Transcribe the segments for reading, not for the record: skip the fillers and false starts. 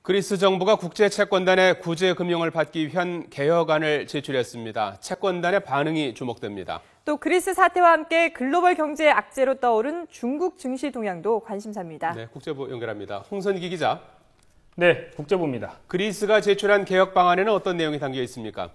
그리스 정부가 국제채권단의 구제 금융을 받기 위한 개혁안을 제출했습니다. 채권단의 반응이 주목됩니다. 또 그리스 사태와 함께 글로벌 경제 악재로 떠오른 중국 증시 동향도 관심사입니다. 네, 국제부 연결합니다. 홍선기 기자. 네, 국제부입니다. 그리스가 제출한 개혁 방안에는 어떤 내용이 담겨 있습니까?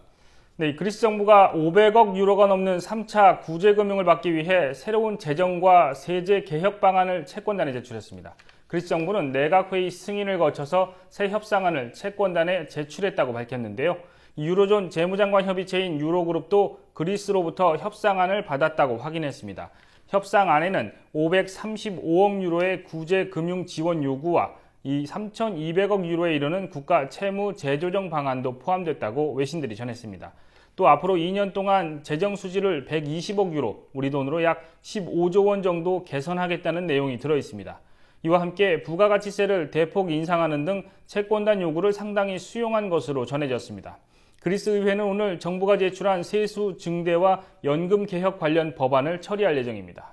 네, 그리스 정부가 500억 유로가 넘는 3차 구제 금융을 받기 위해 새로운 재정과 세제 개혁 방안을 채권단에 제출했습니다. 그리스 정부는 내각회의 승인을 거쳐서 새 협상안을 채권단에 제출했다고 밝혔는데요. 유로존 재무장관 협의체인 유로그룹도 그리스로부터 협상안을 받았다고 확인했습니다. 협상안에는 535억 유로의 구제 금융 지원 요구와 이 3,200억 유로에 이르는 국가 채무 재조정 방안도 포함됐다고 외신들이 전했습니다. 또 앞으로 2년 동안 재정 수지를 120억 유로, 우리 돈으로 약 15조 원 정도 개선하겠다는 내용이 들어 있습니다. 이와 함께 부가가치세를 대폭 인상하는 등 채권단 요구를 상당히 수용한 것으로 전해졌습니다. 그리스 의회는 오늘 정부가 제출한 세수 증대와 연금 개혁 관련 법안을 처리할 예정입니다.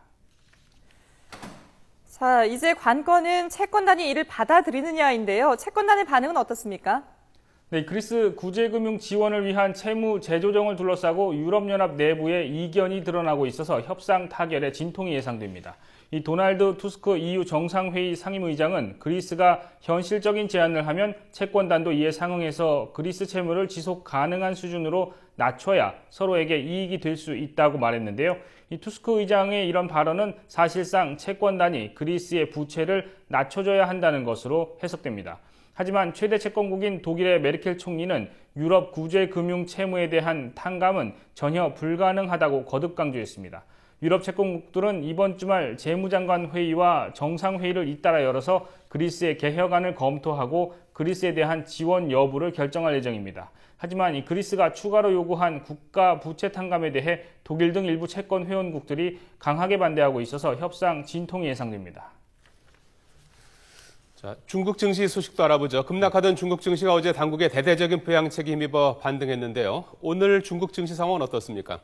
자, 이제 관건은 채권단이 이를 받아들이느냐인데요. 채권단의 반응은 어떻습니까? 네, 그리스 구제금융 지원을 위한 채무 재조정을 둘러싸고 유럽연합 내부에 이견이 드러나고 있어서 협상 타결에 진통이 예상됩니다. 이 도널드 투스크 EU 정상회의 상임의장은 그리스가 현실적인 제안을 하면 채권단도 이에 상응해서 그리스 채무를 지속 가능한 수준으로 낮춰야 서로에게 이익이 될 수 있다고 말했는데요. 이 투스크 의장의 이런 발언은 사실상 채권단이 그리스의 부채를 낮춰줘야 한다는 것으로 해석됩니다. 하지만 최대 채권국인 독일의 메르켈 총리는 유럽 구제 금융 채무에 대한 탕감은 전혀 불가능하다고 거듭 강조했습니다. 유럽 채권국들은 이번 주말 재무장관 회의와 정상회의를 잇따라 열어서 그리스의 개혁안을 검토하고 그리스에 대한 지원 여부를 결정할 예정입니다. 하지만 이 그리스가 추가로 요구한 국가 부채 탕감에 대해 독일 등 일부 채권 회원국들이 강하게 반대하고 있어서 협상 진통이 예상됩니다. 자, 중국 증시 소식도 알아보죠. 급락하던 중국 증시가 어제 당국의 대대적인 부양책에 힘입어 반등했는데요. 오늘 중국 증시 상황은 어떻습니까?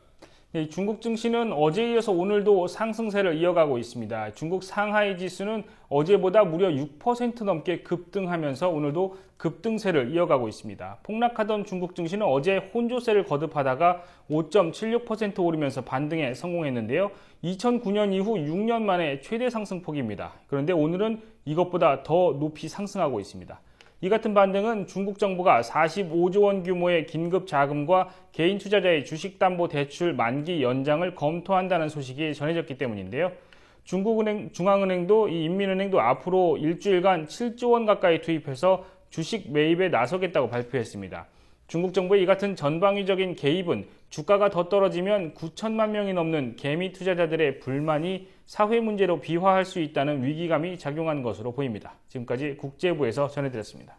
네, 중국 증시는 어제에 이어서 오늘도 상승세를 이어가고 있습니다. 중국 상하이 지수는 어제보다 무려 6% 넘게 급등하면서 오늘도 급등세를 이어가고 있습니다. 폭락하던 중국 증시는 어제 혼조세를 거듭하다가 5.76% 오르면서 반등에 성공했는데요. 2009년 이후 6년 만에 최대 상승폭입니다. 그런데 오늘은 이것보다 더 높이 상승하고 있습니다. 이 같은 반등은 중국 정부가 45조 원 규모의 긴급 자금과 개인 투자자의 주식담보대출 만기 연장을 검토한다는 소식이 전해졌기 때문인데요. 중앙은행도 이 인민은행도 앞으로 일주일간 7조 원 가까이 투입해서 주식 매입에 나서겠다고 발표했습니다. 중국 정부의 이 같은 전방위적인 개입은 주가가 더 떨어지면 9천만 명이 넘는 개미 투자자들의 불만이 사회 문제로 비화할 수 있다는 위기감이 작용한 것으로 보입니다. 지금까지 국제부에서 전해드렸습니다.